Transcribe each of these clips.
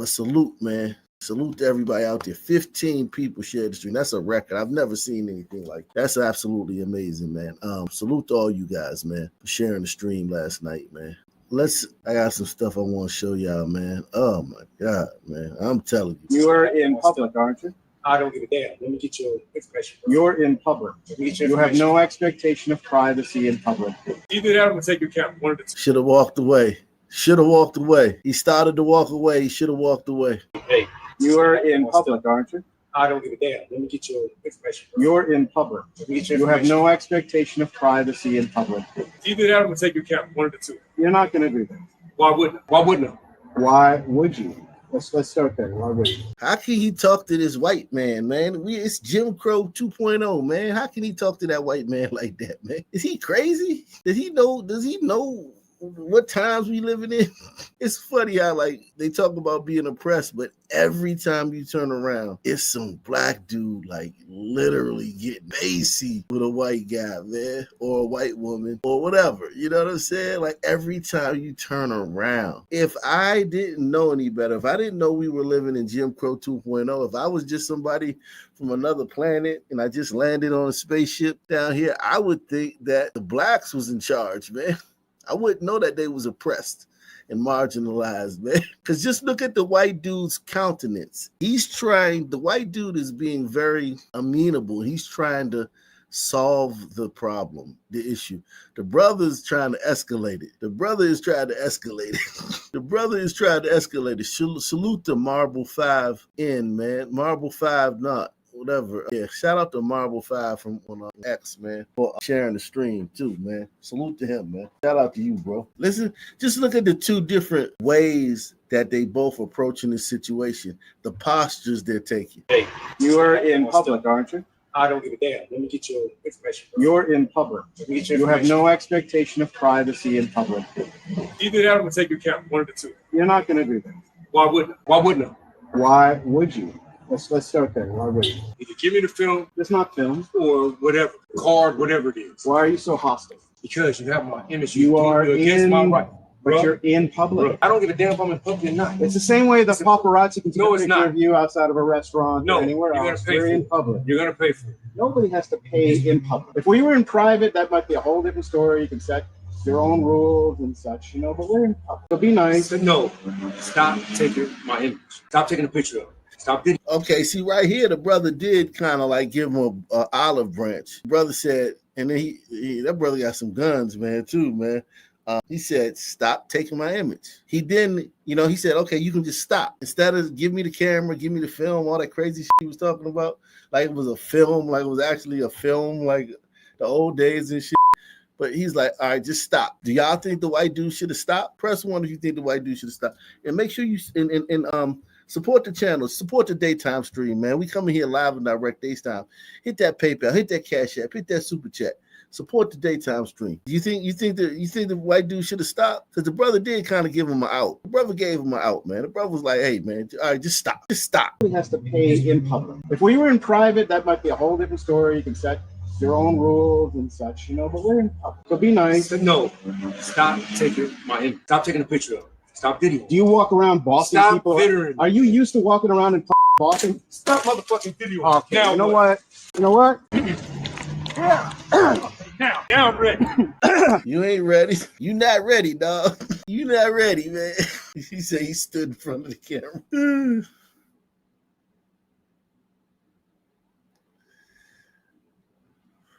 But salute, man. Salute to everybody out there. 15 people shared the stream. That's a record. I've never seen anything like that. That's absolutely amazing, man. Salute to all you guys, man, for sharing the stream last night, man. I got some stuff I want to show y'all, man. Oh my God, man. I'm telling you. You are in public, aren't you? I don't give a damn. Let me get your information. You're in public. You have no expectation of privacy in public. Either that or I'm gonna take your camera. One of the two. Should have walked away. Should have walked away. He started to walk away. He should have walked away. Hey, you are in public, aren't you? I don't give a damn. Let me get your information. You're in public. You have no expectation of privacy in public. Either that or I'm gonna take your camera. One of the two. You're not going to do that. Why wouldn't I? Why wouldn't I? Why would you? Let's start there. Why would you? How can he talk to this white man, man? It's Jim Crow 2.0, man. How can he talk to that white man like that, man? Is he crazy? Does he know what times we living in? It's funny how like they talk about being oppressed, but every time you turn around, it's some black dude like literally getting bassy with a white guy, man, or a white woman, or whatever. You know what I'm saying? Like every time you turn around. If I didn't know any better, if I didn't know we were living in Jim Crow 2.0, if I was just somebody from another planet and I just landed on a spaceship down here, I would think that the blacks was in charge, man. I wouldn't know that they was oppressed and marginalized, man. Because just look at the white dude's countenance. The white dude is being very amenable. He's trying to solve the problem, the issue. The brother is trying to escalate it. The brother is trying to escalate it. Salute to Marble 5 in, man. Marble 5 not. Whatever. Yeah, shout out to Marble 5 from on X, man, for sharing the stream too, man. Salute to him, man. Shout out to you, bro. Listen, just look at the two different ways that they both approaching this situation, the postures they're taking. Hey, you are in public, aren't you? I don't give a damn. Let me get your information. You're in public. You have no expectation of privacy in public. Either that or I'm gonna take your camera. One of the two. You're not going to do that. Why wouldn't I? Why wouldn't I? Why would you? Let's start there. Why would you? Either give me the film. It's not film. Or whatever. Card, whatever it is. Why are you so hostile? Because you have my image. You are against my right. But bro, you're in public. Bro, I don't give a damn if I'm in public or not. It's the same way the paparazzi can take a picture of you outside of a restaurant or anywhere else. You're in public. You're going to pay for it. Nobody has to pay in public. If we were in private, that might be a whole different story. You can set your own rules and such, but we're in public. So be nice. No. Stop taking my image. Stop taking a picture of it. Stop it. Okay, see right here, the brother did kind of like give him a olive branch. The brother said, and then that brother got some guns, man, too, man. He said, stop taking my image. He didn't, he said, okay, you can just stop. Instead of give me the camera, give me the film, all that crazy shit he was talking about, like it was a film, like it was actually a film, like the old days and shit. But he's like, all right, just stop. Do y'all think the white dude should have stopped? Press 1 if you think the white dude should have stopped. And make sure you, support the channel, support the daytime stream, man. We coming here live and direct daytime. Hit that PayPal, hit that Cash App, hit that Super Chat. Support the daytime stream. You think the white dude should have stopped? Because the brother did kind of give him an out. The brother gave him an out, man. The brother was like, hey, man, all right, just stop. Just stop. He has to pay in public. If we were in private, that might be a whole different story. You can set your own rules and such, but we're in public. So be nice. No. Stop taking my image. Stop taking a picture of it. Stop videoing. Do you walk around bossing people? Videoing. Are you used to walking around and bossing? Stop motherfucking videoing. Okay. Now, you know what? Yeah. Now I'm ready. You ain't ready. You not ready, dog. You not ready, man. He said he stood in front of the camera.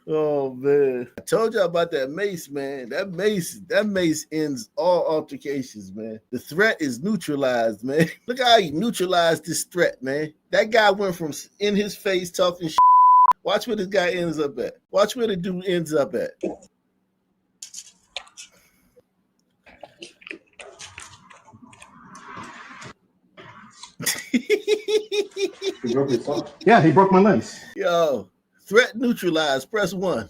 Oh man. I told y'all about that mace, man. That mace ends all altercations, man. The threat is neutralized, man. Look how he neutralized this threat, man. That guy went from in his face talking shit. Watch where this guy ends up at. Watch where the dude ends up at. Yeah, he broke my lens. Yo, threat neutralized. Press 1.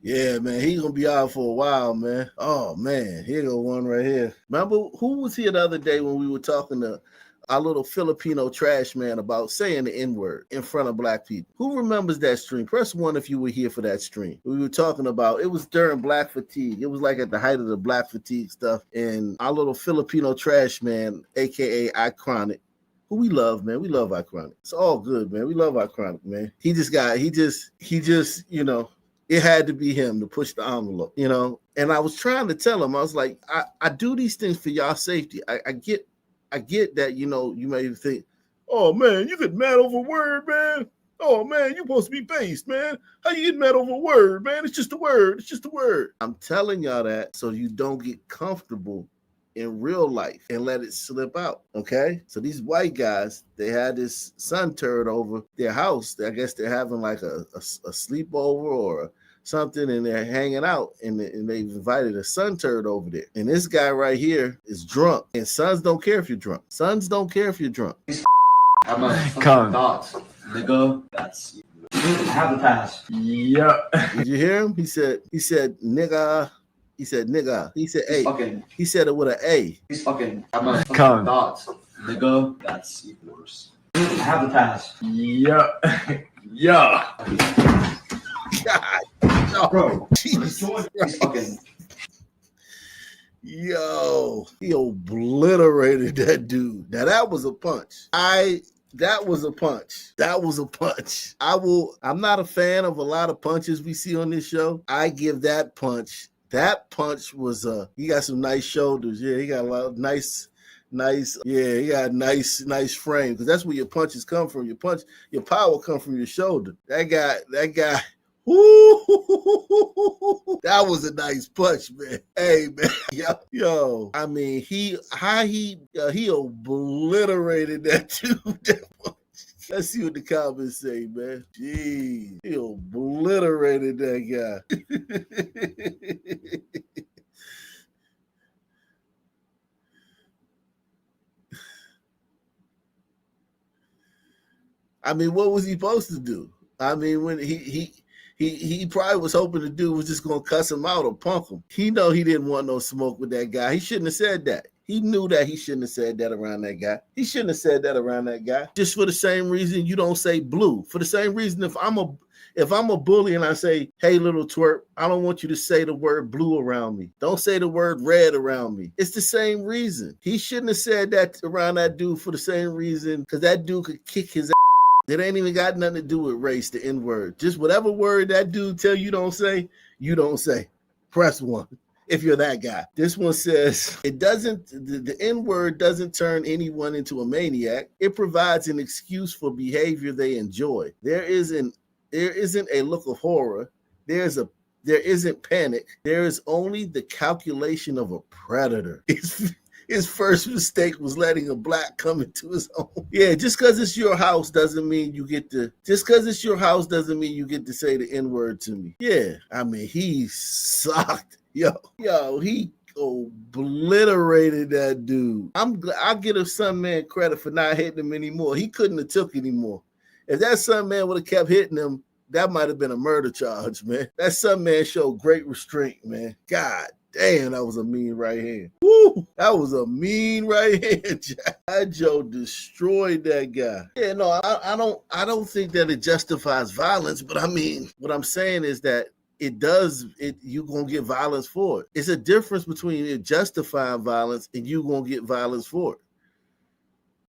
Yeah, man, he's gonna be out for a while, man. Oh man, here go one right here. Remember who was here the other day when we were talking to our little Filipino trash man about saying the N-word in front of black people? Who remembers that stream? Press 1 if you were here for that stream. We were talking about, it was during Black Fatigue. It was like at the height of the Black Fatigue stuff. And our little Filipino trash man, aka Iconic, who we love, man. We love Iconic. It's all good, man. We love Iconic, man. He just, you know, it had to be him to push the envelope, you know. And I was trying to tell him, I was like, I do these things for y'all safety. I get that, you know, you may think, oh man, you get mad over a word, man. Oh man, you're supposed to be based, man. How you get mad over a word, man? It's just a word. It's just a word. I'm telling y'all that so you don't get comfortable in real life and let it slip out. Okay. So these white guys, they had this sun turd over their house. I guess they're having like a sleepover or something, and they're hanging out, and they've invited a sun turd over there. And this guy right here is drunk. And sons don't care if you're drunk. Sons don't care if you're drunk. Have my thoughts, nigga. That's I have the pass. Yeah. Did you hear him? He said nigga. He said nigga. He said A. He said it with an A. He's fucking have my thoughts, nigga. That's worse. I have the pass. Yeah. Yeah. God. No, bro. Jesus. He's fucking. Yo, he obliterated that dude. Now that was a punch. That was a punch. That was a punch. I'm not a fan of a lot of punches we see on this show. I give that punch. That punch was he got some nice shoulders. Yeah, he got a lot of nice. Yeah, he got nice frame, because that's where your punches come from. Your power come from your shoulder. That guy. Woo! That was a nice punch, man. Hey, man, yo. I mean, he obliterated that dude. Let's see what the comments say, man. Jeez, he obliterated that guy. I mean, what was he supposed to do? I mean, when he probably was hoping the dude was just gonna cuss him out or punk him. He know he didn't want no smoke with that guy. He shouldn't have said that. He knew that he shouldn't have said that around that guy. He shouldn't have said that around that guy. Just for the same reason you don't say blue. For the same reason, if I'm a bully and I say, hey, little twerp, I don't want you to say the word blue around me. Don't say the word red around me. It's the same reason. He shouldn't have said that around that dude for the same reason, because that dude could kick his ass. It ain't even got nothing to do with race, the N-word. Just whatever word that dude tell you don't say, you don't say. Press 1 if you're that guy. This one says, the N-word doesn't turn anyone into a maniac. It provides an excuse for behavior they enjoy. There isn't a look of horror. There isn't panic. There is only the calculation of a predator. His first mistake was letting a black come into his home. Yeah, just because it's your house doesn't mean you get to say the N-word to me. Yeah, I mean, he sucked. Yo, he obliterated that dude. I'll give a son man credit for not hitting him anymore. He couldn't have took anymore. If that son man would have kept hitting him, that might have been a murder charge, man. That son man showed great restraint, man. God damn, that was a mean right hand. Woo! That was a mean right hand, Jack. That Joe destroyed that guy. Yeah, no, I don't think that it justifies violence, but I mean, what I'm saying is that you're gonna get violence for it. It's a difference between it justifying violence and you gonna get violence for it.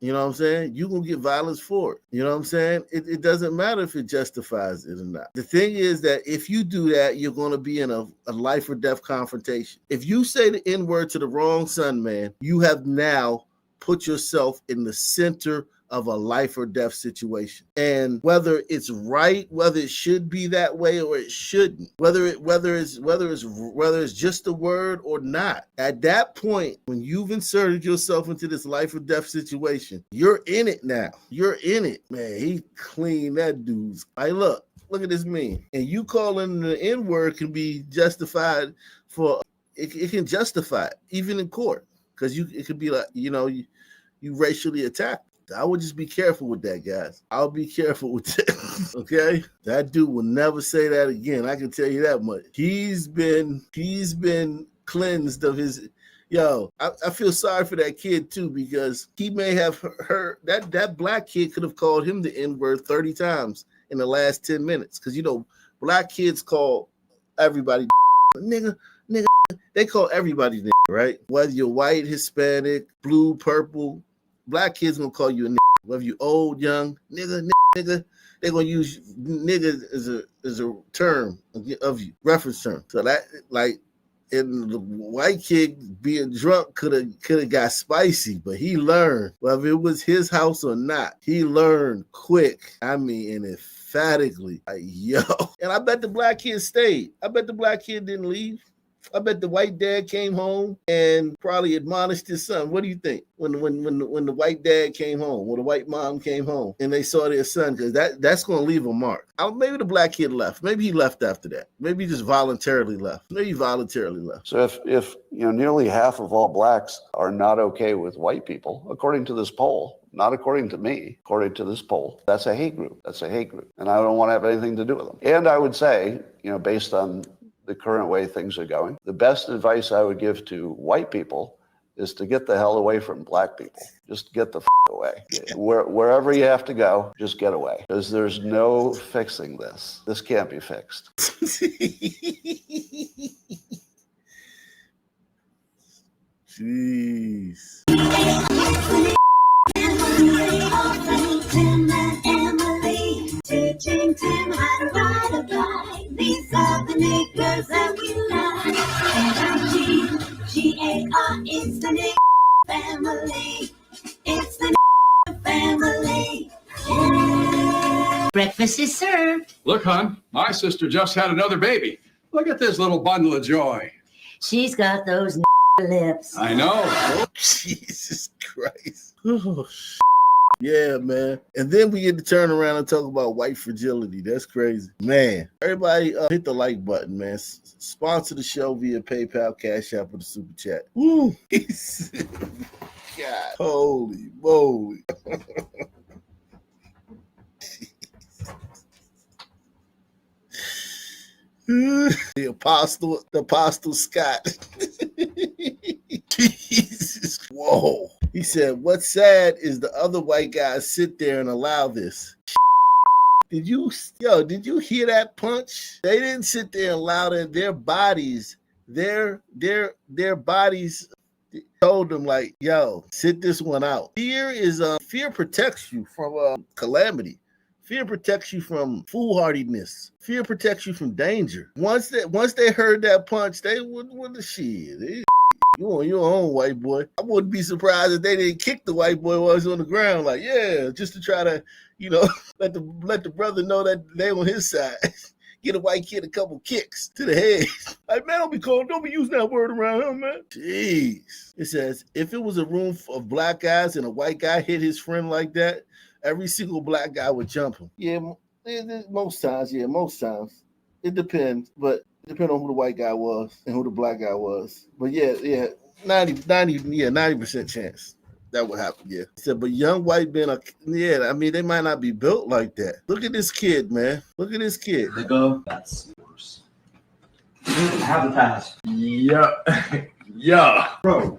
You know what I'm saying? You're going to get violence for it. You know what I'm saying? It doesn't matter if it justifies it or not. The thing is that if you do that, you're going to be in a life or death confrontation. If you say the N-word to the wrong son, man, you have now put yourself in the center of a life or death situation. And whether it's right, whether it should be that way or it shouldn't, whether it's just a word or not, at that point, when you've inserted yourself into this life or death situation, you're in it now. You're in it. Man, he cleaned that dude's. Hey, look at this meme. And you calling the N-word can be justified for, it can justify it, even in court. Because it could be like, you racially attacked. I would just be careful with that, guys. I'll be careful with that. Okay? That dude will never say that again. I can tell you that much. He's been cleansed of his. Yo, I feel sorry for that kid too, because he may have heard that black kid could have called him the N-word 30 times in the last 10 minutes. Because black kids call everybody nigga. They call everybody nigga, right? Whether you're white, Hispanic, blue, purple, black kids gonna call you a nigga. Whether you old, young, nigga, they're gonna use nigga as a term of you, reference term. So that, like, and the white kid being drunk could have got spicy, but he learned. Whether it was his house or not, he learned quick. I mean, and emphatically, like, yo. And I bet the black kid stayed. I bet the black kid didn't leave. I bet the white dad came home and probably admonished his son. What do you think when the white dad came home, or the white mom came home, and they saw their son? Because that's going to leave a mark. Maybe the black kid left. Maybe he left after that. Maybe he just voluntarily left. Maybe he voluntarily left. So if nearly half of all blacks are not okay with white people, according to this poll, not according to me, according to this poll, that's a hate group. That's a hate group, and I don't want to have anything to do with them. And I would say, based on the current way things are going, the best advice I would give to white people is to get the hell away from black people. Just get the away. Wherever you have to go, just get away. Because there's no fixing this. This can't be fixed. Jeez. Teaching Tim how to ride a bike. These are the niggas that we like. N-I-G-G-A-R, it's the nigga family. It's the nigga family. Yeah. Breakfast is served. Look, hon, my sister just had another baby. Look at this little bundle of joy. She's got those lips. I know. Oh, Jesus Christ. Oh, yeah, man. And then we get to turn around and talk about white fragility. That's crazy. Man, everybody hit the like button, man. Sponsor the show via PayPal, Cash App, or the Super Chat. Woo! God, holy moly. The Apostle Scott. Jesus. Whoa. He said, what's sad is the other white guys sit there and allow this. Did you hear that punch? They didn't sit there and allow that. Their bodies told them, like, yo, sit this one out. Fear protects you from calamity. Fear protects you from foolhardiness. Fear protects you from danger. Once they heard that punch, they would the shit. You on your own, white boy. I wouldn't be surprised if they didn't kick the white boy while he's on the ground. Like, yeah, just to try to, let the brother know that they on his side. Get a white kid a couple kicks to the head. Like, man, don't be using that word around him, man. Jeez. It says, if it was a room of black guys and a white guy hit his friend like that, every single black guy would jump him. Yeah, most times. It depends, but it depends on who the white guy was and who the black guy was. But yeah, 90% chance that would happen, yeah. He said, but young white men they might not be built like that. Look at this kid, man. Look at this kid. Nigga, that's yours. I have the pass. Yeah. Yeah. Bro.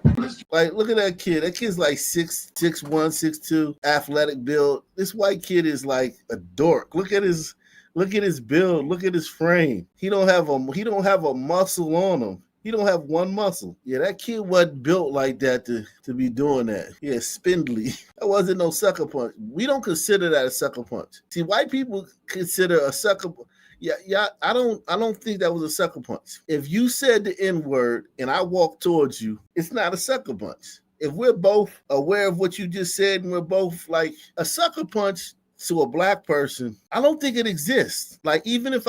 Like, look at that kid. That kid's like 6'1", 6'2", athletic build. This white kid is like a dork. Look at his build. Look at his frame. He don't have a muscle on him. He don't have one muscle. Yeah, that kid wasn't built like that to be doing that. Yeah, spindly. That wasn't no sucker punch. We don't consider that a sucker punch. See, white people consider a sucker. Yeah. I don't think that was a sucker punch. If you said the N-word and I walked towards you, it's not a sucker punch. If we're both aware of what you just said and we're both like a sucker punch to a black person, I don't think it exists. Like, even if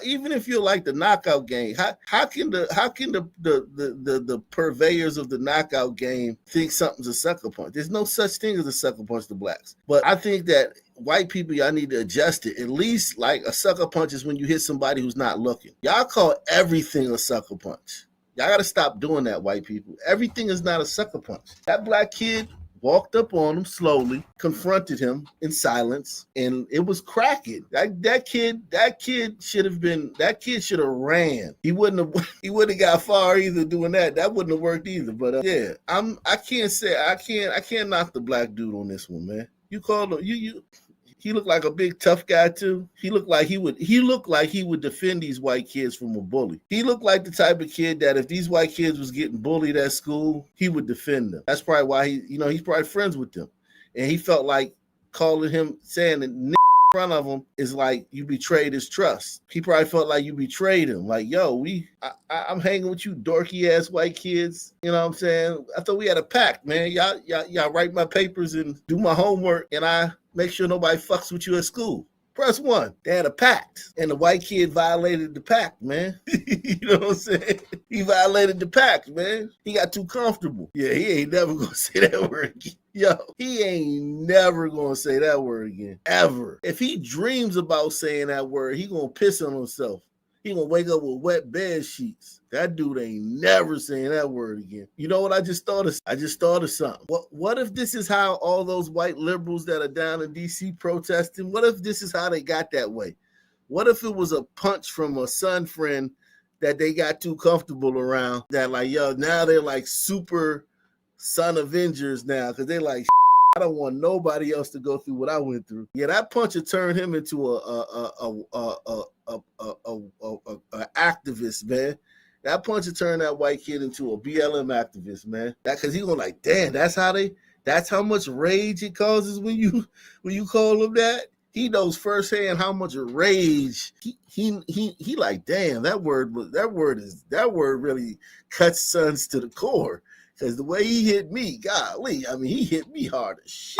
even if you're like the knockout game, how can the purveyors of the knockout game think something's a sucker punch? There's no such thing as a sucker punch to blacks. But I think that white people, y'all need to adjust it. At least, like, a sucker punch is when you hit somebody who's not looking. Y'all call everything a sucker punch. Y'all got to stop doing that, white people. Everything is not a sucker punch. That black kid walked up on him slowly, confronted him in silence, and it was cracking. That kid should have ran. He wouldn't have got far either doing that. That wouldn't have worked either. But yeah, I can't knock the black dude on this one, man. You called him he looked like a big tough guy too. He looked like he would defend these white kids from a bully. He looked like the type of kid that if these white kids was getting bullied at school, he would defend them. That's probably why he's probably friends with them. And he felt like saying that in front of him is like you betrayed his trust. He probably felt like you betrayed him. Like, yo, I'm hanging with you dorky ass white kids. You know what I'm saying? I thought we had a pact, man. Y'all write my papers and do my homework, and I make sure nobody fucks with you at school. Press 1. They had a pact, and the white kid violated the pact, man. You know what I'm saying? He violated the pact, man. He got too comfortable. Yeah, he ain't never gonna say that word again. Yo, he ain't never gonna say that word again, ever. If he dreams about saying that word, he gonna piss on himself. He gonna wake up with wet bed sheets. That dude ain't never saying that word again. You know what I just thought of? I just thought of something. What if this is how all those white liberals that are down in D.C. protesting, what if this is how they got that way? What if it was a punch from a son friend that they got too comfortable around, that like, yo, now they're like super son Avengers now, because they're like, I don't want nobody else to go through what I went through. Yeah, that punch would turn him into a activist, man. That punch would turn that white kid into a BLM activist, man. That because he gonna like, damn, that's how much rage it causes when you call him that. He knows firsthand how much rage he like, damn, that word really cuts sons to the core. Because the way he hit me, golly, I mean, he hit me hard as shit.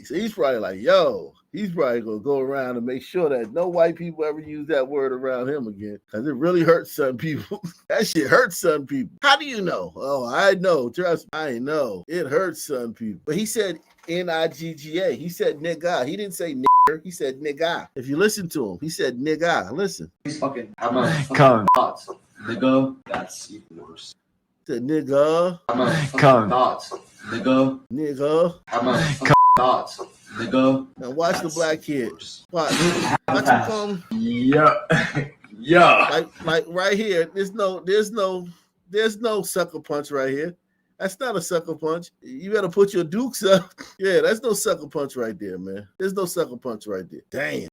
So he's probably like, yo, he's probably going to go around and make sure that no white people ever use that word around him again. Because it really hurts some people. That shit hurts some people. How do you know? Oh, I know. Trust me, I know. It hurts some people. But he said N-I-G-G-A. He said nigga. He didn't say nigger. He said nigga. If you listen to him, he said nigga. Listen. He's fucking have my fucking thoughts. Nigga, that's even worse. The nigga. Have my fucking thoughts. Nigga. Nigga. Have my fucking thoughts. Nigga. Now watch the black kid. Watch him come. Yeah. Yeah. Like right here. There's no sucker punch right here. That's not a sucker punch. You better put your dukes up. Yeah, that's no sucker punch right there, man. There's no sucker punch right there. Damn.